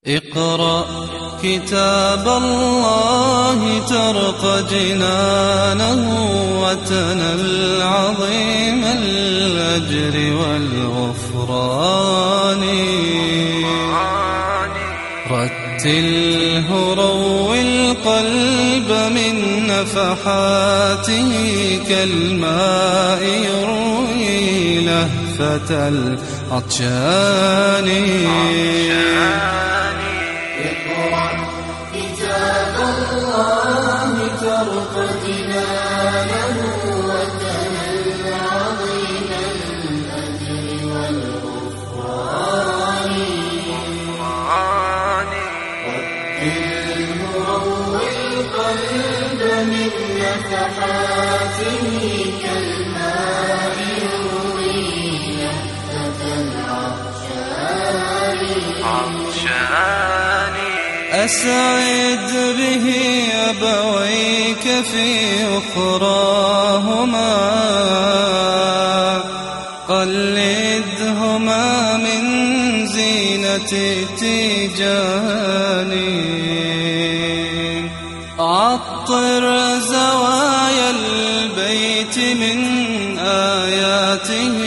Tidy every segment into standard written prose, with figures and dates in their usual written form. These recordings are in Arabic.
اقرأ كتاب الله ترق جنانه وتنل عظيم الأجر والغفران. رتله روي القلب من نفحاته كالماء يروي لهفة العطشان. اقرأ كتاب الله ترق جنانه وتنل عظيم الأجر والغفران. رتله روي القلب من نفحاته كالماء يروي لهفة العطشان. أسعد به أبويك في أخراهما، قلدهما من زينة التيجان. عطر زوايا البيت من آياته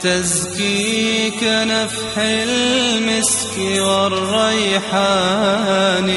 تزكي كنفح المسك والريحان.